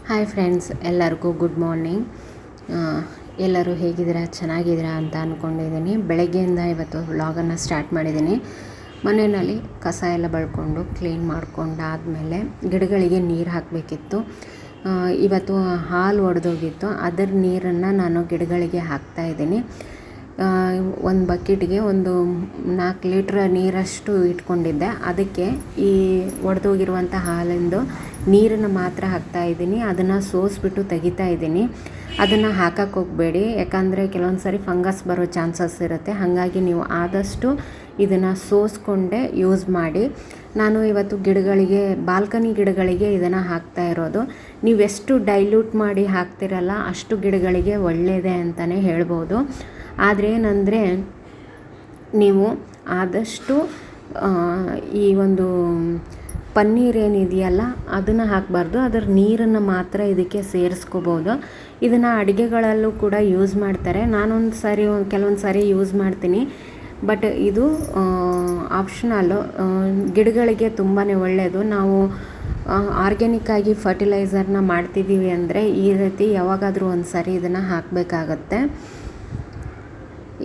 Hi friends, ಎಲ್ಲರಿಗೂ good morning. ಎಲ್ಲರೂ ಹೇಗಿದ್ದೀರಾ, ಚೆನ್ನಾಗಿದ್ದೀರಾ ಅಂತ ಅಂದ್ಕೊಂಡಿದ್ದೀನಿ. ಬೆಳಗ್ಗೆಯಿಂದ ಇವತ್ತು ವ್ಲಾಗನ್ನು ಸ್ಟಾರ್ಟ್ ಮಾಡಿದ್ದೀನಿ. ಮನೆಯಲ್ಲಿ ಕಸ ಎಲ್ಲ ಬಳ್ಕೊಂಡು ಕ್ಲೀನ್ ಮಾಡ್ಕೊಂಡಾದಮೇಲೆ ಗಿಡಗಳಿಗೆ ನೀರು ಹಾಕಬೇಕಿತ್ತು. ಇವತ್ತು ಹಾಲು ಒಡೆದೋಗಿತ್ತು, ಅದರ ನೀರನ್ನು ನಾನು ಗಿಡಗಳಿಗೆ ಹಾಕ್ತಾಯಿದ್ದೀನಿ. ಒಂದು ಬಕೆಟ್ಗೆ ಒಂದು 4 ಲೀಟ್ರ್ ನೀರಷ್ಟು ಇಟ್ಕೊಂಡಿದ್ದೆ. ಅದಕ್ಕೆ ಈ ಒಡೆದೋಗಿರುವಂಥ ಹಾಲಿಂದು ನೀರನ್ನು ಮಾತ್ರ ಹಾಕ್ತಾಯಿದ್ದೀನಿ. ಅದನ್ನು ಸೋಸಿಬಿಟ್ಟು ತೆಗಿತಾ ಇದ್ದೀನಿ. ಅದನ್ನು ಹಾಕಕ್ಕೆ ಹೋಗಬೇಡಿ, ಯಾಕಂದರೆ ಕೆಲವೊಂದು ಸಾರಿ ಫಂಗಸ್ ಬರೋ ಚಾನ್ಸಸ್ ಇರುತ್ತೆ. ಹಾಗಾಗಿ ನೀವು ಆದಷ್ಟು ಇದನ್ನು ಸೋಸ್ಕೊಂಡೇ ಯೂಸ್ ಮಾಡಿ. ನಾನು ಇವತ್ತು ಗಿಡಗಳಿಗೆ, ಬಾಲ್ಕನಿ ಗಿಡಗಳಿಗೆ ಇದನ್ನು ಹಾಕ್ತಾ ಇರೋದು. ನೀವೆಷ್ಟು ಡೈಲ್ಯೂಟ್ ಮಾಡಿ ಹಾಕ್ತಿರಲ್ಲ ಅಷ್ಟು ಗಿಡಗಳಿಗೆ ಒಳ್ಳೆಯದೇ ಅಂತಲೇ ಹೇಳ್ಬೋದು. ಆದರೆ ಏನಂದರೆ, ನೀವು ಆದಷ್ಟು ಈ ಒಂದು ಪನ್ನೀರ್ ಏನಿದೆಯಲ್ಲ ಅದನ್ನು ಹಾಕಬಾರ್ದು, ಅದರ ನೀರನ್ನು ಮಾತ್ರ ಇದಕ್ಕೆ ಸೇರಿಸ್ಕೋಬೋದು. ಇದನ್ನು ಅಡುಗೆಗಳಲ್ಲೂ ಕೂಡ ಯೂಸ್ ಮಾಡ್ತಾರೆ. ಕೆಲವೊಂದು ಸಾರಿ ಯೂಸ್ ಮಾಡ್ತೀನಿ. ಬಟ್ ಇದು ಆಪ್ಷನಲ್ಲು. ಗಿಡಗಳಿಗೆ ತುಂಬಾ ಒಳ್ಳೆಯದು. ನಾವು ಆರ್ಗ್ಯಾನಿಕ್ಕಾಗಿ ಫರ್ಟಿಲೈಸರ್ನ ಮಾಡ್ತಿದ್ದೀವಿ ಅಂದರೆ ಈ ರೀತಿ ಯಾವಾಗಾದರೂ ಒಂದು ಸಾರಿ ಇದನ್ನು ಹಾಕಬೇಕಾಗತ್ತೆ.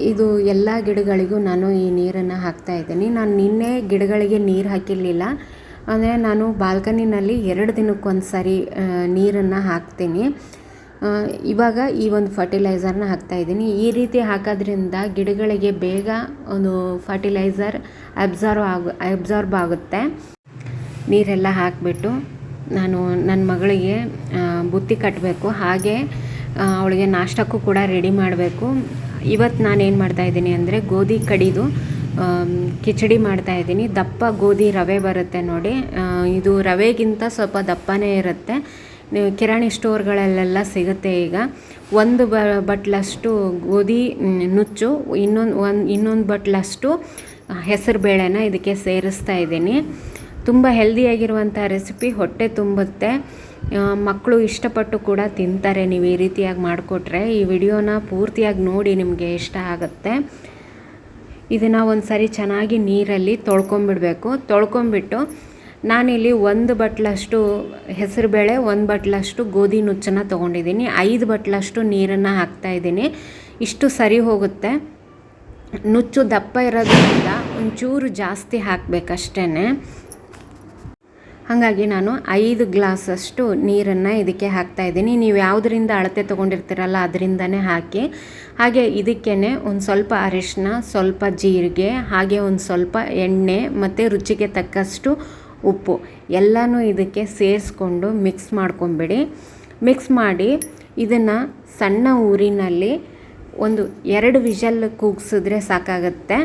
ಇದು ಎಲ್ಲ ಗಿಡಗಳಿಗೂ ನಾನು ಈ ನೀರನ್ನು ಹಾಕ್ತಾಯಿದ್ದೀನಿ. ನಾನು ನಿನ್ನೆ ಗಿಡಗಳಿಗೆ ನೀರು ಹಾಕಿರಲಿಲ್ಲ. ಅಂದರೆ ನಾನು ಬಾಲ್ಕನಿನಲ್ಲಿ 2 ದಿನಕ್ಕೊಂದು ಸಾರಿ ನೀರನ್ನು ಹಾಕ್ತೀನಿ. ಇವಾಗ ಈ ಒಂದು ಫರ್ಟಿಲೈಸರ್ನ ಹಾಕ್ತಾಯಿದ್ದೀನಿ. ಈ ರೀತಿ ಹಾಕೋದ್ರಿಂದ ಗಿಡಗಳಿಗೆ ಬೇಗ ಒಂದು ಫರ್ಟಿಲೈಸರ್ ಅಬ್ಸಾರ್ಬ್ ಆಗುತ್ತೆ. ನೀರೆಲ್ಲ ಹಾಕಿಬಿಟ್ಟು ನಾನು ನನ್ನ ಮಗಳಿಗೆ ಬುತ್ತಿ ಕಟ್ಟಬೇಕು. ಹಾಗೆ ಅವಳಿಗೆ ನಾಷ್ಟಕ್ಕೂ ಕೂಡ ರೆಡಿ ಮಾಡಬೇಕು. ಇವತ್ತು ನಾನೇನು ಮಾಡ್ತಾಯಿದ್ದೀನಿ ಅಂದರೆ, ಗೋಧಿ ಕಡಿದು ಕಿಚಡಿ ಮಾಡ್ತಾಯಿದ್ದೀನಿ. ದಪ್ಪ ಗೋಧಿ ರವೆ ಬರುತ್ತೆ ನೋಡಿ, ಇದು ರವೆಗಿಂತ ಸ್ವಲ್ಪ ದಪ್ಪನೇ ಇರುತ್ತೆ. ನೀವು ಕಿರಾಣಿ ಸ್ಟೋರ್ಗಳಲ್ಲೆಲ್ಲ ಸಿಗುತ್ತೆ. ಈಗ ಒಂದು ಬಟ್ಲಷ್ಟು ಗೋಧಿ ನುಚ್ಚು, ಇನ್ನೊಂದು ಬಟ್ಲಷ್ಟು ಹೆಸರು ಬೇಳೆನ ಇದಕ್ಕೆ ಸೇರಿಸ್ತಾ ಇದ್ದೀನಿ. ತುಂಬ ಹೆಲ್ದಿಯಾಗಿರುವಂಥ ರೆಸಿಪಿ, ಹೊಟ್ಟೆ ತುಂಬುತ್ತೆ. ಮಕ್ಕಳು ಇಷ್ಟಪಟ್ಟು ಕೂಡ ತಿಂತಾರೆ ನೀವು ಈ ರೀತಿಯಾಗಿ ಮಾಡಿಕೊಟ್ರೆ. ಈ ವಿಡಿಯೋನ ಪೂರ್ತಿಯಾಗಿ ನೋಡಿ, ನಿಮಗೆ ಇಷ್ಟ ಆಗುತ್ತೆ. ಇದನ್ನು ಒಂದು ಸಾರಿ ಚೆನ್ನಾಗಿ ನೀರಲ್ಲಿ ತೊಳ್ಕೊಂಬಿಡಬೇಕು. ತೊಳ್ಕೊಂಬಿಟ್ಟು ನಾನಿಲ್ಲಿ 1 ಬಟ್ಲಷ್ಟು ಹೆಸರುಬೇಳೆ, 1 ಬಟ್ಲಷ್ಟು ಗೋಧಿ ನುಚ್ಚನ್ನು ತೊಗೊಂಡಿದ್ದೀನಿ. 5 ಬಟ್ಲಷ್ಟು ನೀರನ್ನು ಹಾಕ್ತಾಯಿದ್ದೀನಿ. ಇಷ್ಟು ಸರಿ ಹೋಗುತ್ತೆ. ನುಚ್ಚು ದಪ್ಪ ಇರೋದ್ರಿಂದ ಒಂಚೂರು ಜಾಸ್ತಿ ಹಾಕಬೇಕಷ್ಟೇ. ಹಾಗಾಗಿ ನಾನು 5 ಗ್ಲಾಸಷ್ಟು ನೀರನ್ನು ಇದಕ್ಕೆ ಹಾಕ್ತಾಯಿದ್ದೀನಿ. ನೀವು ಯಾವುದರಿಂದ ಅಳತೆ ತೊಗೊಂಡಿರ್ತೀರಲ್ಲ ಅದರಿಂದನೇ ಹಾಕಿ. ಹಾಗೆ ಇದಕ್ಕೇ ಒಂದು ಸ್ವಲ್ಪ ಅರಿಶಿನ, ಸ್ವಲ್ಪ ಜೀರಿಗೆ, ಹಾಗೆ ಒಂದು ಸ್ವಲ್ಪ ಎಣ್ಣೆ ಮತ್ತು ರುಚಿಗೆ ತಕ್ಕಷ್ಟು ಉಪ್ಪು ಎಲ್ಲನೂ ಇದಕ್ಕೆ ಸೇರಿಸ್ಕೊಂಡು ಮಿಕ್ಸ್ ಮಾಡ್ಕೊಂಬಿಡಿ. ಮಿಕ್ಸ್ ಮಾಡಿ ಇದನ್ನು ಸಣ್ಣ ಊರಿನಲ್ಲಿ ಒಂದು 2 ವಿಷಲ್ ಕೂಗಿಸಿದ್ರೆ ಸಾಕಾಗುತ್ತೆ.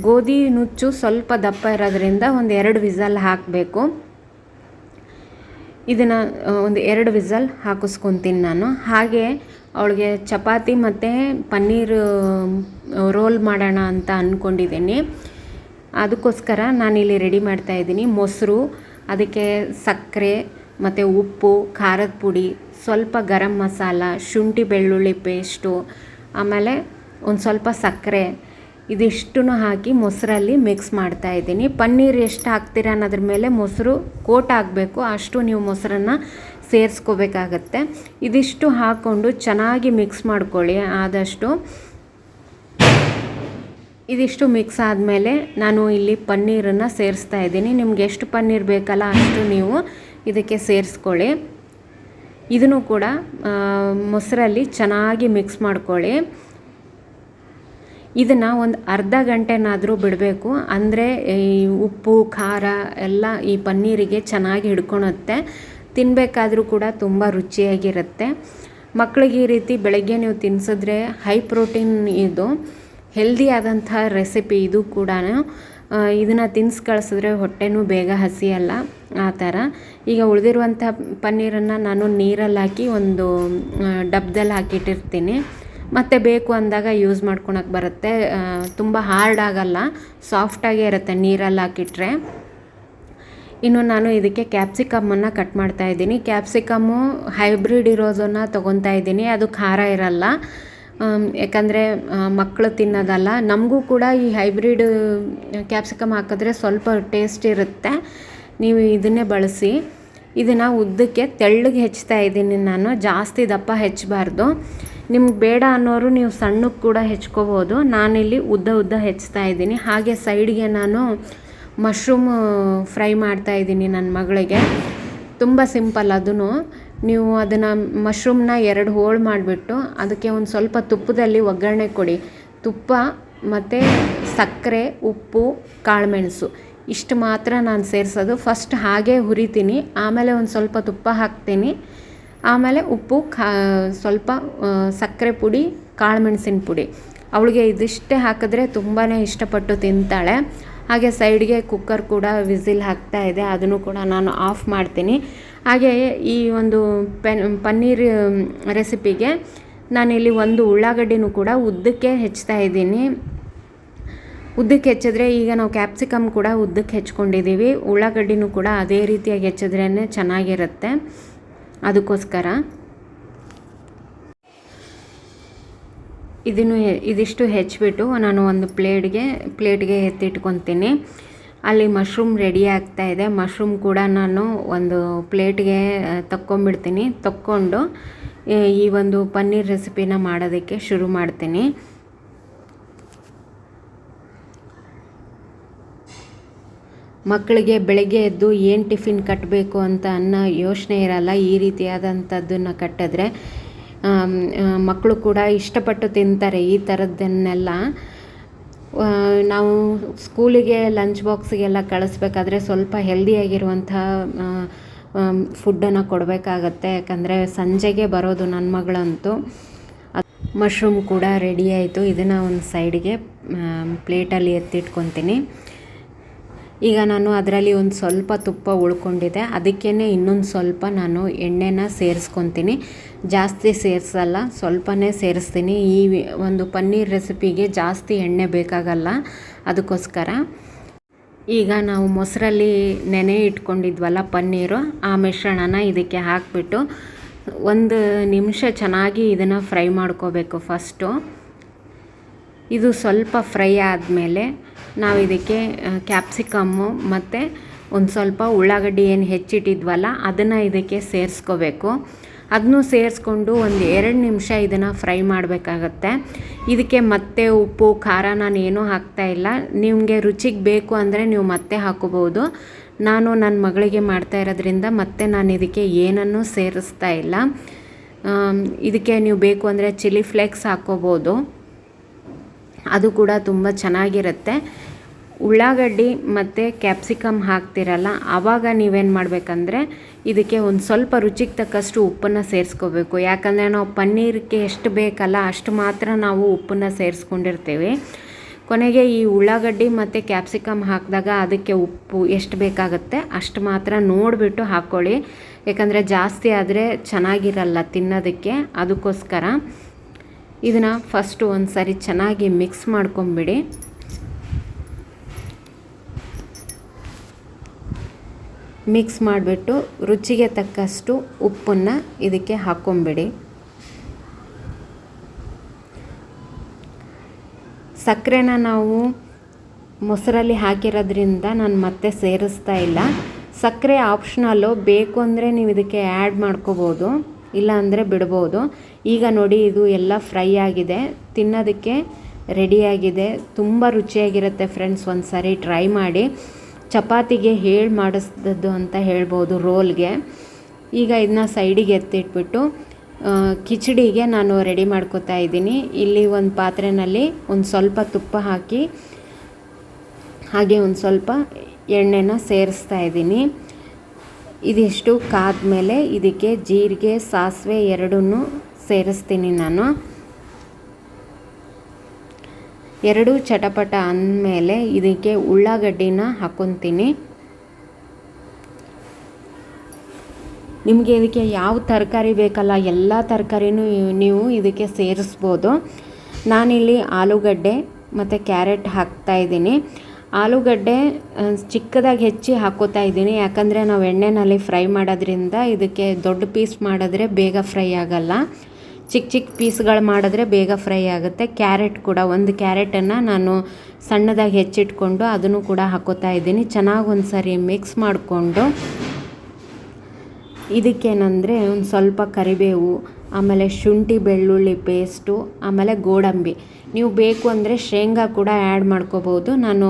ಗೋಧಿ ನುಚ್ಚು ಸ್ವಲ್ಪ ದಪ್ಪ ಇರೋದ್ರಿಂದ ಒಂದು 2 ವಿಸಲ್ ಹಾಕಬೇಕು. ಇದನ್ನು ಒಂದು 2 ವಿಸಲ್ ಹಾಕಿಸ್ಕೊತೀನಿ ನಾನು. ಹಾಗೆ ಅವಳಿಗೆ ಚಪಾತಿ ಮತ್ತು ಪನ್ನೀರ್ ರೋಲ್ ಮಾಡೋಣ ಅಂತ ಅಂದ್ಕೊಂಡಿದ್ದೀನಿ. ಅದಕ್ಕೋಸ್ಕರ ನಾನಿಲ್ಲಿ ರೆಡಿ ಮಾಡ್ತಾಯಿದ್ದೀನಿ. ಮೊಸರು, ಅದಕ್ಕೆ ಸಕ್ಕರೆ ಮತ್ತು ಉಪ್ಪು, ಖಾರದ ಪುಡಿ, ಸ್ವಲ್ಪ ಗರಂ ಮಸಾಲ, ಶುಂಠಿ ಬೆಳ್ಳುಳ್ಳಿ ಪೇಸ್ಟು, ಆಮೇಲೆ ಒಂದು ಸ್ವಲ್ಪ ಸಕ್ಕರೆ, ಇದಿಷ್ಟು ಹಾಕಿ ಮೊಸರಲ್ಲಿ ಮಿಕ್ಸ್ ಮಾಡ್ತಾಯಿದ್ದೀನಿ. ಪನ್ನೀರ್ ಎಷ್ಟು ಹಾಕ್ತೀರಾ ಅನ್ನೋದ್ರ ಮೇಲೆ ಮೊಸರು ಕೋಟ್ ಆಗಬೇಕು, ಅಷ್ಟು ನೀವು ಮೊಸರನ್ನು ಸೇರಿಸ್ಕೋಬೇಕಾಗತ್ತೆ. ಇದಿಷ್ಟು ಹಾಕ್ಕೊಂಡು ಚೆನ್ನಾಗಿ ಮಿಕ್ಸ್ ಮಾಡ್ಕೊಳ್ಳಿ ಆದಷ್ಟು. ಇದಿಷ್ಟು ಮಿಕ್ಸ್ ಆದಮೇಲೆ ನಾನು ಇಲ್ಲಿ ಪನ್ನೀರನ್ನು ಸೇರಿಸ್ತಾ ಇದ್ದೀನಿ. ನಿಮ್ಗೆ ಎಷ್ಟು ಪನ್ನೀರ್ ಬೇಕಲ್ಲ ಅಷ್ಟು ನೀವು ಇದಕ್ಕೆ ಸೇರಿಸ್ಕೊಳ್ಳಿ. ಇದನ್ನು ಕೂಡ ಮೊಸರಲ್ಲಿ ಚೆನ್ನಾಗಿ ಮಿಕ್ಸ್ ಮಾಡ್ಕೊಳ್ಳಿ. ಇದನ್ನು ಒಂದು ಅರ್ಧ ಗಂಟೆನಾದರೂ ಬಿಡಬೇಕು. ಅಂದರೆ ಈ ಉಪ್ಪು ಖಾರ ಎಲ್ಲ ಈ ಪನ್ನೀರಿಗೆ ಚೆನ್ನಾಗಿ ಹಿಡ್ಕೊಳುತ್ತೆ. ತಿನ್ನಬೇಕಾದ್ರೂ ಕೂಡ ತುಂಬ ರುಚಿಯಾಗಿರುತ್ತೆ. ಮಕ್ಕಳಿಗೆ ಈ ರೀತಿ ಬೆಳಗ್ಗೆ ನೀವು ತಿನ್ನಿಸಿದ್ರೆ ಹೈ ಪ್ರೋಟೀನ್, ಇದು ಹೆಲ್ದಿ ಆದಂಥ ರೆಸಿಪಿ ಇದು ಕೂಡ. ಇದನ್ನು ತಿನ್ನಿಸಿ ಕಳಿಸಿದ್ರೆ ಹೊಟ್ಟೆನೂ ಬೇಗ ಹಸಿಯಲ್ಲ, ಆ ಥರ. ಈಗ ಉಳಿದಿರುವಂಥ ಪನ್ನೀರನ್ನು ನಾನು ನೀರಲ್ಲಿ ಹಾಕಿ ಒಂದು ಡಬ್ಬದಲ್ಲಿ ಹಾಕಿಟ್ಟಿರ್ತೀನಿ. ಮತ್ತು ಬೇಕು ಅಂದಾಗ ಯೂಸ್ ಮಾಡ್ಕೊಳಕ್ಕೆ ಬರುತ್ತೆ. ತುಂಬ ಹಾರ್ಡ್ ಆಗಲ್ಲ, ಸಾಫ್ಟಾಗೇ ಇರುತ್ತೆ ನೀರಲ್ಲಿ ಹಾಕಿಟ್ರೆ. ಇನ್ನು ನಾನು ಇದಕ್ಕೆ ಕ್ಯಾಪ್ಸಿಕಮ್ಮನ್ನು ಕಟ್ ಮಾಡ್ತಾಯಿದ್ದೀನಿ. ಕ್ಯಾಪ್ಸಿಕಮ್ಮು ಹೈಬ್ರಿಡ್ ಇರೋದನ್ನು ತೊಗೊತಾ ಇದ್ದೀನಿ. ಅದು ಖಾರ ಇರಲ್ಲ, ಯಾಕಂದರೆ ಮಕ್ಕಳು ತಿನ್ನೋದಲ್ಲ. ನಮಗೂ ಕೂಡ ಈ ಹೈಬ್ರಿಡ್ ಕ್ಯಾಪ್ಸಿಕಮ್ ಹಾಕಿದ್ರೆ ಸ್ವಲ್ಪ ಟೇಸ್ಟ್ ಇರುತ್ತೆ. ನೀವು ಇದನ್ನೇ ಬಳಸಿ. ಇದನ್ನು ಉದ್ದಕ್ಕೆ ತೆಳ್ಳಗೆ ಹೆಚ್ಚ್ತಾ ಇದ್ದೀನಿ ನಾನು, ಜಾಸ್ತಿ ದಪ್ಪ ಹೆಚ್ಚಬಾರ್ದು. ನಿಮ್ಗೆ ಬೇಡ ಅನ್ನೋರು ನೀವು ಸಣ್ಣಕ್ಕೆ ಕೂಡ ಹೆಚ್ಕೋಬೋದು. ನಾನಿಲ್ಲಿ ಉದ್ದ ಹೆಚ್ಚ್ತಾ ಇದ್ದೀನಿ. ಹಾಗೆ ಸೈಡ್ಗೆ ನಾನು ಮಶ್ರೂಮ್ ಫ್ರೈ ಮಾಡ್ತಾಯಿದ್ದೀನಿ ನನ್ನ ಮಗಳಿಗೆ. ತುಂಬ ಸಿಂಪಲ್ ಅದೂ. ನೀವು ಅದನ್ನು ಮಶ್ರೂಮ್ನ 2 ಹೋಳು ಮಾಡಿಬಿಟ್ಟು ಅದಕ್ಕೆ ಒಂದು ಸ್ವಲ್ಪ ತುಪ್ಪದಲ್ಲಿ ಒಗ್ಗರಣೆ ಕೊಡಿ. ತುಪ್ಪ ಮತ್ತು ಸಕ್ಕರೆ, ಉಪ್ಪು, ಕಾಳುಮೆಣಸು ಇಷ್ಟು ಮಾತ್ರ ನಾನು ಸೇರಿಸೋದು. ಫಸ್ಟ್ ಹಾಗೆ ಹುರಿತೀನಿ, ಆಮೇಲೆ ಒಂದು ಸ್ವಲ್ಪ ತುಪ್ಪ ಹಾಕ್ತೀನಿ, ಆಮೇಲೆ ಉಪ್ಪು, ಸ್ವಲ್ಪ ಸಕ್ಕರೆ ಪುಡಿ, ಕಾಳುಮೆಣಸಿನ ಪುಡಿ. ಅವಳಿಗೆ ಇದಿಷ್ಟೇ ಹಾಕಿದ್ರೆ ತುಂಬಾ ಇಷ್ಟಪಟ್ಟು ತಿಂತಾಳೆ. ಹಾಗೆ ಸೈಡ್ಗೆ ಕುಕ್ಕರ್ ಕೂಡ ವಿಸಿಲ್ ಹಾಕ್ತಾ ಇದೆ, ಅದನ್ನು ಕೂಡ ನಾನು ಆಫ್ ಮಾಡ್ತೀನಿ. ಹಾಗೆ ಈ ಒಂದು ಪನ್ನೀರ್ ರೆಸಿಪಿಗೆ ನಾನಿಲ್ಲಿ ಒಂದು ಉಳ್ಳಾಗಡ್ಡಿನೂ ಕೂಡ ಉದ್ದಕ್ಕೆ ಹೆಚ್ಚ್ತಾ ಇದ್ದೀನಿ. ಉದ್ದಕ್ಕೆ ಹೆಚ್ಚಿದ್ರೆ, ಈಗ ನಾವು ಕ್ಯಾಪ್ಸಿಕಮ್ ಕೂಡ ಉದ್ದಕ್ಕೆ ಹೆಚ್ಕೊಂಡಿದ್ದೀವಿ, ಉಳ್ಳಾಗಡ್ಡಿನೂ ಕೂಡ ಅದೇ ರೀತಿಯಾಗಿ ಹೆಚ್ಚಿದ್ರೇ ಚೆನ್ನಾಗಿರುತ್ತೆ. ಅದಕ್ಕೋಸ್ಕರ ಇದಿಷ್ಟು ಹೆಚ್ಚಿಬಿಟ್ಟು ನಾನು ಒಂದು ಪ್ಲೇಟ್ಗೆ ಎತ್ತಿಟ್ಕೊತೀನಿ. ಅಲ್ಲಿ ಮಶ್ರೂಮ್ ರೆಡಿ ಆಗ್ತಾ ಇದೆ. ಮಶ್ರೂಮ್ ಕೂಡ ನಾನು ಒಂದು ಪ್ಲೇಟ್ಗೆ ತಕ್ಕೊಂಡು ಈ ಒಂದು ಪನ್ನೀರ್ ರೆಸಿಪಿನ ಮಾಡೋದಕ್ಕೆ ಶುರು ಮಾಡ್ತೀನಿ. ಮಕ್ಕಳಿಗೆ ಬೆಳಗ್ಗೆ ಎದ್ದು ಏನು ಟಿಫಿನ್ ಕಟ್ಟಬೇಕು ಅಂತ ಅನ್ನೋ ಯೋಚನೆ ಇರಲ್ಲ. ಈ ರೀತಿಯಾದಂಥದ್ದನ್ನು ಕಟ್ಟಿದ್ರೆ ಮಕ್ಕಳು ಕೂಡ ಇಷ್ಟಪಟ್ಟು ತಿಂತಾರೆ. ಈ ಥರದ್ದನ್ನೆಲ್ಲ ನಾವು ಸ್ಕೂಲಿಗೆ ಲಂಚ್ ಬಾಕ್ಸಿಗೆಲ್ಲ ಕಳಿಸ್ಬೇಕಾದ್ರೆ ಸ್ವಲ್ಪ ಹೆಲ್ದಿಯಾಗಿರುವಂಥ ಫುಡ್ಡನ್ನು ಕೊಡಬೇಕಾಗತ್ತೆ. ಯಾಕಂದರೆ ಸಂಜೆಗೆ ಬರೋದು ನನ್ನ ಮಗಳಂತೂ. ಮಶ್ರೂಮ್ ಕೂಡ ರೆಡಿ ಆಯಿತು. ಇದನ್ನು ಒಂದು ಸೈಡ್ಗೆ ಪ್ಲೇಟಲ್ಲಿ ಎತ್ತಿಟ್ಕೊತೀನಿ. ಈಗ ನಾನು ಅದರಲ್ಲಿ ಒಂದು ಸ್ವಲ್ಪ ತುಪ್ಪ ಉಳ್ಕೊಂಡಿದೆ, ಅದಕ್ಕೇ ಇನ್ನೊಂದು ಸ್ವಲ್ಪ ನಾನು ಎಣ್ಣೆನ ಸೇರಿಸ್ಕೊತೀನಿ. ಜಾಸ್ತಿ ಸೇರಿಸಲ್ಲ, ಸ್ವಲ್ಪನೇ ಸೇರಿಸ್ತೀನಿ. ಈ ಒಂದು ಪನ್ನೀರ್ ರೆಸಿಪಿಗೆ ಜಾಸ್ತಿ ಎಣ್ಣೆ ಬೇಕಾಗಲ್ಲ, ಅದಕ್ಕೋಸ್ಕರ. ಈಗ ನಾವು ಮೊಸರಲ್ಲಿ ನೆನೆ ಇಟ್ಕೊಂಡಿದ್ವಲ್ಲ ಪನ್ನೀರು, ಆ ಮಿಶ್ರಣನ ಇದಕ್ಕೆ ಹಾಕಿಬಿಟ್ಟು 1 ನಿಮಿಷ ಚೆನ್ನಾಗಿ ಇದನ್ನು ಫ್ರೈ ಮಾಡ್ಕೋಬೇಕು ಫಸ್ಟು. ಇದು ಸ್ವಲ್ಪ ಫ್ರೈ ಆದಮೇಲೆ ನಾವು ಇದಕ್ಕೆ ಕ್ಯಾಪ್ಸಿಕಮ್ಮು ಮತ್ತು ಒಂದು ಸ್ವಲ್ಪ ಉಳ್ಳಾಗಡ್ಡಿ ಏನು ಹೆಚ್ಚಿಟ್ಟಿದ್ವಲ್ಲ ಅದನ್ನು ಇದಕ್ಕೆ ಸೇರಿಸ್ಕೋಬೇಕು. ಅದನ್ನು ಸೇರಿಸ್ಕೊಂಡು ಒಂದು 2 ನಿಮಿಷ ಇದನ್ನು ಫ್ರೈ ಮಾಡಬೇಕಾಗತ್ತೆ. ಇದಕ್ಕೆ ಮತ್ತೆ ಉಪ್ಪು, ಖಾರ ನಾನು ಏನೂ ಹಾಕ್ತಾಯಿಲ್ಲ. ನಿಮಗೆ ರುಚಿಗೆ ಬೇಕು ಅಂದರೆ ನೀವು ಮತ್ತೆ ಹಾಕೋಬೋದು. ನಾನು ನನ್ನ ಮಗಳಿಗೆ ಮಾಡ್ತಾ ಇರೋದ್ರಿಂದ ಮತ್ತೆ ನಾನು ಇದಕ್ಕೆ ಏನನ್ನೂ ಸೇರಿಸ್ತಾ ಇಲ್ಲ. ಇದಕ್ಕೆ ನೀವು ಬೇಕು ಅಂದರೆ ಚಿಲ್ಲಿ ಫ್ಲೇಕ್ಸ್ ಹಾಕ್ಕೋಬೋದು, ಅದು ಕೂಡ ತುಂಬ ಚೆನ್ನಾಗಿರುತ್ತೆ. ಉಳ್ಳಾಗಡ್ಡಿ ಮತ್ತು ಕ್ಯಾಪ್ಸಿಕಮ್ ಹಾಕ್ತಿರಲ್ಲ, ಆವಾಗ ನೀವೇನು ಮಾಡಬೇಕಂದ್ರೆ ಇದಕ್ಕೆ ಒಂದು ಸ್ವಲ್ಪ ರುಚಿಗೆ ತಕ್ಕಷ್ಟು ಉಪ್ಪನ್ನು ಸೇರಿಸ್ಕೋಬೇಕು. ಯಾಕಂದರೆ ನಾವು ಪನ್ನೀರಿಗೆ ಎಷ್ಟು ಬೇಕಲ್ಲ ಅಷ್ಟು ಮಾತ್ರ ನಾವು ಉಪ್ಪನ್ನು ಸೇರಿಸ್ಕೊಂಡಿರ್ತೀವಿ. ಕೊನೆಗೆ ಈ ಉಳ್ಳಾಗಡ್ಡಿ ಮತ್ತು ಕ್ಯಾಪ್ಸಿಕಮ್ ಹಾಕಿದಾಗ ಅದಕ್ಕೆ ಉಪ್ಪು ಎಷ್ಟು ಬೇಕಾಗುತ್ತೆ ಅಷ್ಟು ಮಾತ್ರ ನೋಡಿಬಿಟ್ಟು ಹಾಕ್ಕೊಳ್ಳಿ. ಯಾಕಂದರೆ ಜಾಸ್ತಿ ಆದರೆ ಚೆನ್ನಾಗಿರಲ್ಲ ತಿನ್ನೋದಕ್ಕೆ, ಅದಕ್ಕೋಸ್ಕರ. ಇದನ್ನು ಫಸ್ಟು ಒಂದು ಸರಿ ಚೆನ್ನಾಗಿ ಮಿಕ್ಸ್ ಮಾಡ್ಕೊಂಬಿಡಿ. ಮಿಕ್ಸ್ ಮಾಡಿಬಿಟ್ಟು ರುಚಿಗೆ ತಕ್ಕಷ್ಟು ಉಪ್ಪನ್ನು ಇದಕ್ಕೆ ಹಾಕ್ಕೊಂಬಿಡಿ. ಸಕ್ಕರೆನ ನಾವು ಮೊಸರಲ್ಲಿ ಹಾಕಿರೋದ್ರಿಂದ ನಾನು ಮತ್ತೆ ಸೇರಿಸ್ತಾ ಇಲ್ಲ. ಸಕ್ಕರೆ ಆಪ್ಷನಲ್ಲು, ಬೇಕು ಅಂದರೆ ನೀವು ಇದಕ್ಕೆ ಆ್ಯಡ್ ಮಾಡ್ಕೋಬೋದು, ಇಲ್ಲ ಅಂದರೆ ಬಿಡ್ಬೋದು. ಈಗ ನೋಡಿ ಇದು ಎಲ್ಲ ಫ್ರೈ ಆಗಿದೆ, ತಿನ್ನೋದಕ್ಕೆ ರೆಡಿಯಾಗಿದೆ. ತುಂಬ ರುಚಿಯಾಗಿರುತ್ತೆ ಫ್ರೆಂಡ್ಸ್, ಒಂದು ಸಾರಿ ಟ್ರೈ ಮಾಡಿ. ಚಪಾತಿಗೆ ಮಾಡಿಸ್ದದ್ದು ಅಂತ ಹೇಳ್ಬೋದು, ರೋಲ್ಗೆ. ಈಗ ಇದನ್ನ ಸೈಡಿಗೆ ಎತ್ತಿಟ್ಬಿಟ್ಟು ಕಿಚಡಿಗೆ ನಾನು ರೆಡಿ ಮಾಡ್ಕೋತಾ ಇದ್ದೀನಿ. ಇಲ್ಲಿ ಒಂದು ಪಾತ್ರೆಯಲ್ಲಿ ಒಂದು ಸ್ವಲ್ಪ ತುಪ್ಪ ಹಾಕಿ ಹಾಗೆ ಒಂದು ಸ್ವಲ್ಪ ಎಣ್ಣೆನ ಸೇರಿಸ್ತಾ ಇದ್ದೀನಿ. ಇದಿಷ್ಟು ಕಾದ್ಮೇಲೆ ಇದಕ್ಕೆ ಜೀರಿಗೆ, ಸಾಸಿವೆ ಎರಡನ್ನೂ ಸೇರಿಸ್ತೀನಿ ನಾನು. ಎರಡು ಚಟಪಟ ಅಂದಮೇಲೆ ಇದಕ್ಕೆ ಉಳ್ಳಾಗಡ್ಡಿನ ಹಾಕ್ಕೊತೀನಿ. ನಿಮಗೆ ಇದಕ್ಕೆ ಯಾವ ತರಕಾರಿ ಬೇಕಲ್ಲ ಎಲ್ಲ ತರಕಾರಿನೂ ನೀವು ಇದಕ್ಕೆ ಸೇರಿಸ್ಬೋದು. ನಾನಿಲ್ಲಿ ಆಲೂಗಡ್ಡೆ ಮತ್ತು ಕ್ಯಾರೆಟ್ ಹಾಕ್ತಾಯಿದ್ದೀನಿ. ಆಲೂಗಡ್ಡೆ ಚಿಕ್ಕದಾಗಿ ಹೆಚ್ಚಿ ಹಾಕ್ಕೋತಾ ಇದ್ದೀನಿ, ಯಾಕಂದರೆ ನಾವು ಎಣ್ಣೆಯಲ್ಲಿ ಫ್ರೈ ಮಾಡೋದ್ರಿಂದ ಇದಕ್ಕೆ ದೊಡ್ಡ ಪೀಸ್ ಮಾಡಿದ್ರೆ ಬೇಗ ಫ್ರೈ ಆಗೋಲ್ಲ. ಚಿಕ್ಕ ಪೀಸ್ಗಳು ಮಾಡಿದ್ರೆ ಬೇಗ ಫ್ರೈ ಆಗುತ್ತೆ. ಕ್ಯಾರೆಟ್ ಕೂಡ ಒಂದು ಕ್ಯಾರೆಟನ್ನು ನಾನು ಸಣ್ಣದಾಗಿ ಹೆಚ್ಚಿಟ್ಕೊಂಡು ಅದನ್ನು ಕೂಡ ಹಾಕ್ಕೋತಾ ಇದ್ದೀನಿ. ಚೆನ್ನಾಗಿ ಒಂದು ಸಾರಿ ಮಿಕ್ಸ್ ಮಾಡಿಕೊಂಡು ಇದಕ್ಕೇನೆಂದರೆ ಒಂದು ಸ್ವಲ್ಪ ಕರಿಬೇವು, ಆಮೇಲೆ ಶುಂಠಿ ಬೆಳ್ಳುಳ್ಳಿ ಪೇಸ್ಟು, ಆಮೇಲೆ ಗೋಡಂಬಿ. ನೀವು ಬೇಕು ಅಂದರೆ ಶೇಂಗಾ ಕೂಡ ಆ್ಯಡ್ ಮಾಡ್ಕೋಬೋದು. ನಾನು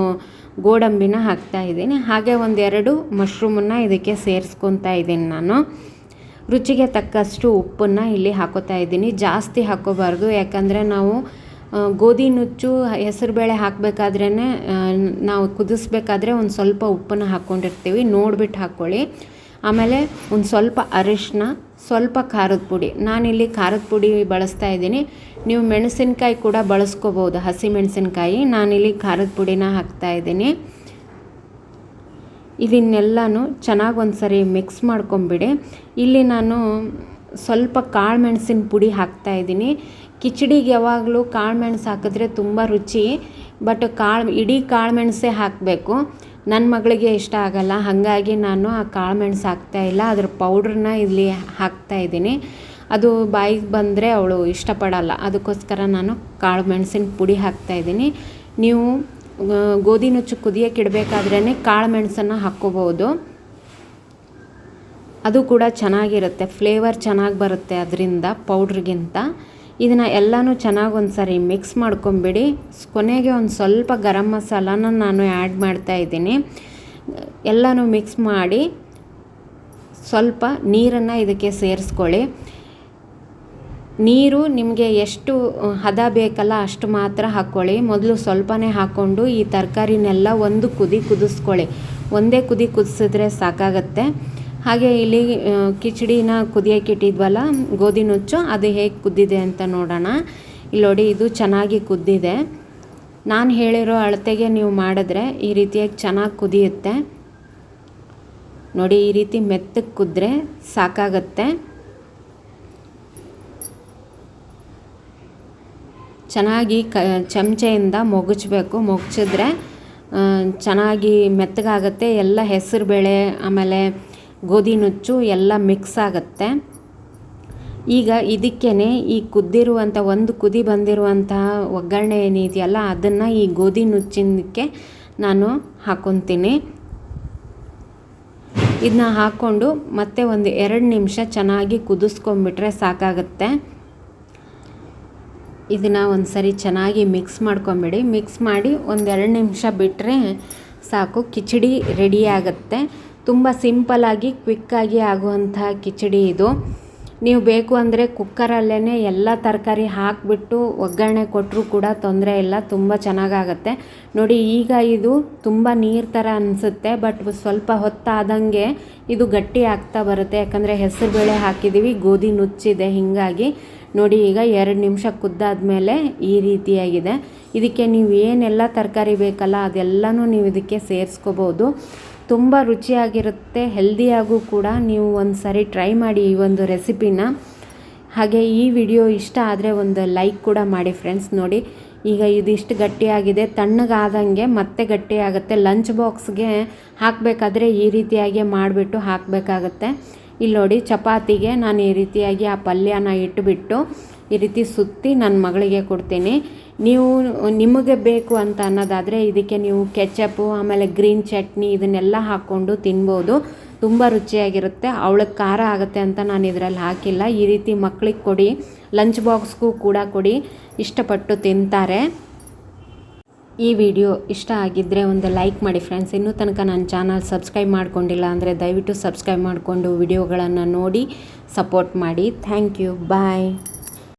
ಗೋಡಂಬಿನ ಹಾಕ್ತಾಯಿದ್ದೀನಿ. ಹಾಗೆ ಒಂದೆರಡು ಮಶ್ರೂಮನ್ನು ಇದಕ್ಕೆ ಸೇರಿಸ್ಕೊತಾ ಇದ್ದೀನಿ ನಾನು. ರುಚಿಗೆ ತಕ್ಕಷ್ಟು ಉಪ್ಪನ್ನು ಇಲ್ಲಿ ಹಾಕೋತಾ ಇದ್ದೀನಿ. ಜಾಸ್ತಿ ಹಾಕೋಬಾರ್ದು, ಯಾಕಂದರೆ ನಾವು ಗೋಧಿ ನುಚ್ಚು ಹೆಸರುಬೇಳೆ ಹಾಕಬೇಕಾದ್ರೇ ನಾವು ಕುದಿಸ್ಬೇಕಾದ್ರೆ ಒಂದು ಸ್ವಲ್ಪ ಉಪ್ಪನ್ನು ಹಾಕ್ಕೊಂಡಿರ್ತೀವಿ, ನೋಡಿಬಿಟ್ಟು ಹಾಕ್ಕೊಳ್ಳಿ. ಆಮೇಲೆ ಒಂದು ಸ್ವಲ್ಪ ಅರಿಶಿನ, ಸ್ವಲ್ಪ ಖಾರದ ಪುಡಿ. ನಾನಿಲ್ಲಿ ಖಾರದ ಪುಡಿ ಬಳಸ್ತಾ ಇದ್ದೀನಿ. ನೀವು ಮೆಣಸಿನ್ಕಾಯಿ ಕೂಡ ಬಳಸ್ಕೋಬೋದು, ಹಸಿ ಮೆಣಸಿನ್ಕಾಯಿ. ನಾನಿಲ್ಲಿ ಖಾರದ ಪುಡಿನ ಹಾಕ್ತಾಯಿದ್ದೀನಿ. ಇದನ್ನೆಲ್ಲನೂ ಚೆನ್ನಾಗಿ ಒಂದು ಸರಿ ಮಿಕ್ಸ್ ಮಾಡ್ಕೊಂಬಿಡಿ. ಇಲ್ಲಿ ನಾನು ಸ್ವಲ್ಪ ಕಾಳು ಮೆಣಸಿನ ಪುಡಿ ಹಾಕ್ತಾಯಿದ್ದೀನಿ. ಕಿಚಡಿಗೆ ಯಾವಾಗಲೂ ಕಾಳು ಮೆಣಸು ಹಾಕಿದ್ರೆ ತುಂಬ ರುಚಿ, ಬಟ್ ಇಡೀ ಕಾಳು ಮೆಣಸೇ ಹಾಕಬೇಕು. ನನ್ನ ಮಗಳಿಗೆ ಇಷ್ಟ ಆಗಲ್ಲ, ಹಾಗಾಗಿ ನಾನು ಆ ಕಾಳು ಮೆಣಸು ಹಾಕ್ತಾಯಿಲ್ಲ, ಅದ್ರ ಪೌಡ್ರನ್ನ ಇಲ್ಲಿ ಹಾಕ್ತಾಯಿದ್ದೀನಿ. ಅದು ಬಾಯಿಗೆ ಬಂದರೆ ಅವಳು ಇಷ್ಟಪಡಲ್ಲ, ಅದಕ್ಕೋಸ್ಕರ ನಾನು ಕಾಳು ಮೆಣಸಿನ ಪುಡಿ ಹಾಕ್ತಾಯಿದ್ದೀನಿ. ನೀವು ಗೋಧಿ ನುಚ್ಚು ಕುದಿಯೋಕೆ ಇಡಬೇಕಾದ್ರೇ ಕಾಳು ಮೆಣಸನ್ನು ಹಾಕ್ಕೋಬೋದು, ಅದು ಕೂಡ ಚೆನ್ನಾಗಿರುತ್ತೆ, ಫ್ಲೇವರ್ ಚೆನ್ನಾಗಿ ಬರುತ್ತೆ ಅದರಿಂದ ಪೌಡ್ರಿಗಿಂತ. ಇದನ್ನು ಎಲ್ಲನೂ ಚೆನ್ನಾಗಿ ಒಂದು ಸಾರಿ ಮಿಕ್ಸ್ ಮಾಡ್ಕೊಂಬಿಡಿ. ಕೊನೆಗೆ ಒಂದು ಸ್ವಲ್ಪ ಗರಂ ಮಸಾಲಾನ ನಾನು ಆ್ಯಡ್ ಮಾಡ್ತಾಯಿದ್ದೀನಿ. ಎಲ್ಲನೂ ಮಿಕ್ಸ್ ಮಾಡಿ ಸ್ವಲ್ಪ ನೀರನ್ನು ಇದಕ್ಕೆ ಸೇರಿಸ್ಕೊಳ್ಳಿ. ನೀರು ನಿಮಗೆ ಎಷ್ಟು ಹದ ಬೇಕಲ್ಲ ಅಷ್ಟು ಮಾತ್ರ ಹಾಕ್ಕೊಳ್ಳಿ. ಮೊದಲು ಸ್ವಲ್ಪನೇ ಹಾಕ್ಕೊಂಡು ಈ ತರಕಾರಿನೆಲ್ಲ ಒಂದು ಕುದಿ ಕುದಿಸ್ಕೊಳ್ಳಿ. ಒಂದೇ ಕುದಿ ಕುದಿಸಿದ್ರೆ ಸಾಕಾಗತ್ತೆ. ಹಾಗೆ ಇಲ್ಲಿ ಕಿಚಡಿನ ಕುದಿಯೋಕೆ ಇಟ್ಟಿದ್ವಲ್ಲ ಗೋಧಿ ನುಚ್ಚು, ಅದು ಹೇಗೆ ಕುದ್ದಿದೆ ಅಂತ ನೋಡೋಣ. ಇಲ್ಲಿ ನೋಡಿ, ಇದು ಚೆನ್ನಾಗಿ ಕುದ್ದಿದೆ. ನಾನು ಹೇಳಿರೋ ಅಳತೆಗೆ ನೀವು ಮಾಡಿದ್ರೆ ಈ ರೀತಿಯಾಗಿ ಚೆನ್ನಾಗಿ ಕುದಿಯುತ್ತೆ ನೋಡಿ. ಈ ರೀತಿ ಮೆತ್ತಗೆ ಕುದ್ರೆ ಸಾಕಾಗತ್ತೆ. ಚೆನ್ನಾಗಿ ಚಮಚೆಯಿಂದ ಮೊಗಚಬೇಕು. ಮೊಗಚಿದ್ರೆ ಚೆನ್ನಾಗಿ ಮೆತ್ತಗಾಗತ್ತೆ. ಎಲ್ಲ ಹೆಸರುಬೇಳೆ ಆಮೇಲೆ ಗೋಧಿ ನುಚ್ಚು ಎಲ್ಲ ಮಿಕ್ಸ್ ಆಗುತ್ತೆ. ಈಗ ಇದಕ್ಕೇ ಈ ಕುದ್ದಿರುವಂಥ ಒಂದು ಕುದಿ ಬಂದಿರುವಂತಹ ಒಗ್ಗರಣೆ ಏನಿದೆಯಲ್ಲ ಅದನ್ನು ಈ ಗೋಧಿ ನುಚ್ಚಿನಕ್ಕೆ ನಾನು ಹಾಕ್ಕೊತೀನಿ. ಇದನ್ನ ಹಾಕ್ಕೊಂಡು ಮತ್ತೆ ಒಂದು 2 ನಿಮಿಷ ಚೆನ್ನಾಗಿ ಕುದಿಸ್ಕೊಂಡ್ಬಿಟ್ರೆ ಸಾಕಾಗುತ್ತೆ. ಇದನ್ನು ಒಂದು ಸರಿ ಚೆನ್ನಾಗಿ ಮಿಕ್ಸ್ ಮಾಡ್ಕೊಂಬಿಡಿ. ಮಿಕ್ಸ್ ಮಾಡಿ ಒಂದು 2 ನಿಮಿಷ ಬಿಟ್ಟರೆ ಸಾಕು, ಕಿಚಡಿ ರೆಡಿ ಆಗುತ್ತೆ. ತುಂಬ ಸಿಂಪಲ್ಲಾಗಿ ಕ್ವಿಕ್ಕಾಗಿ ಆಗುವಂಥ ಕಿಚಡಿ ಇದು. ನೀವು ಬೇಕು ಅಂದರೆ ಕುಕ್ಕರಲ್ಲೇ ಎಲ್ಲ ತರಕಾರಿ ಹಾಕಿಬಿಟ್ಟು ಒಗ್ಗರಣೆ ಕೊಟ್ಟರೂ ಕೂಡ ತೊಂದರೆ ಇಲ್ಲ, ತುಂಬ ಚೆನ್ನಾಗಾಗತ್ತೆ ನೋಡಿ. ಈಗ ಇದು ತುಂಬ ನೀರು ಥರ ಅನಿಸುತ್ತೆ, ಬಟ್ ಸ್ವಲ್ಪ ಹೊತ್ತಾದಂಗೆ ಇದು ಗಟ್ಟಿ ಆಗ್ತಾ ಬರುತ್ತೆ, ಯಾಕಂದರೆ ಹೆಸರುಬೇಳೆ ಹಾಕಿದ್ದೀವಿ, ಗೋಧಿ ನುಚ್ಚಿದೆ, ಹೀಗಾಗಿ ನೋಡಿ. ಈಗ 2 ನಿಮಿಷ ಕುದ್ದಾದಮೇಲೆ ಈ ರೀತಿಯಾಗಿದೆ. ಇದಕ್ಕೆ ನೀವು ಏನೆಲ್ಲ ತರಕಾರಿ ಬೇಕಲ್ಲ ಅದೆಲ್ಲನೂ ನೀವು ಇದಕ್ಕೆ ಸೇರಿಸ್ಕೋಬೋದು. ತುಂಬ ರುಚಿಯಾಗಿರುತ್ತೆ, ಹೆಲ್ದಿಯಾಗೂ ಕೂಡ. ನೀವು ಒಂದು ಸಾರಿ ಟ್ರೈ ಮಾಡಿ ಈ ಒಂದು ರೆಸಿಪಿನ. ಹಾಗೆ ಈ ವಿಡಿಯೋ ಇಷ್ಟ ಆದರೆ ಒಂದು ಲೈಕ್ ಕೂಡ ಮಾಡಿ ಫ್ರೆಂಡ್ಸ್. ನೋಡಿ, ಈಗ ಇದಿಷ್ಟು ಗಟ್ಟಿಯಾಗಿದೆ, ತಣ್ಣಗಾದಂಗೆ ಮತ್ತೆ ಗಟ್ಟಿಯಾಗುತ್ತೆ. ಲಂಚ್ ಬಾಕ್ಸ್ಗೆ ಹಾಕಬೇಕಾದ್ರೆ ಈ ರೀತಿಯಾಗಿ ಮಾಡಿಬಿಟ್ಟು ಹಾಕಬೇಕಾಗತ್ತೆ. ಇಲ್ಲಿ ನೋಡಿ, ಚಪಾತಿಗೆ ನಾನು ಈ ರೀತಿಯಾಗಿ ಆ ಪಲ್ಯನ ಇಟ್ಟುಬಿಟ್ಟು ಈ ರೀತಿ ಸುತ್ತಿ ನನ್ನ ಮಗಳಿಗೆ ಕೊಡ್ತೀನಿ. ನೀವು ನಿಮಗೆ ಬೇಕು ಅಂತ ಅನ್ನೋದಾದರೆ ಇದಕ್ಕೆ ನೀವು ಕೆಚಪ್ಪು ಆಮೇಲೆ ಗ್ರೀನ್ ಚಟ್ನಿ ಇದನ್ನೆಲ್ಲ ಹಾಕ್ಕೊಂಡು ತಿನ್ಬೋದು, ತುಂಬ ರುಚಿಯಾಗಿರುತ್ತೆ. ಅವಳಿಗೆ ಖಾರ ಆಗುತ್ತೆ ಅಂತ ನಾನು ಇದರಲ್ಲಿ ಹಾಕಿಲ್ಲ. ಈ ರೀತಿ ಮಕ್ಕಳಿಗೆ ಕೊಡಿ, ಲಂಚ್ ಬಾಕ್ಸ್ಗೂ ಕೂಡ ಕೊಡಿ, ಇಷ್ಟಪಟ್ಟು ತಿಂತಾರೆ. ಈ ವಿಡಿಯೋ ಇಷ್ಟ ಆಗಿದ್ದರೆ ಒಂದು ಲೈಕ್ ಮಾಡಿ ಫ್ರೆಂಡ್ಸ್. ಇನ್ನೂ ತನಕ ನನ್ನ ಚಾನಲ್ ಸಬ್ಸ್ಕ್ರೈಬ್ ಮಾಡ್ಕೊಂಡಿಲ್ಲ ಅಂದರೆ ದಯವಿಟ್ಟು ಸಬ್ಸ್ಕ್ರೈಬ್ ಮಾಡಿಕೊಂಡು ವಿಡಿಯೋಗಳನ್ನು ನೋಡಿ ಸಪೋರ್ಟ್ ಮಾಡಿ. Thank you, bye.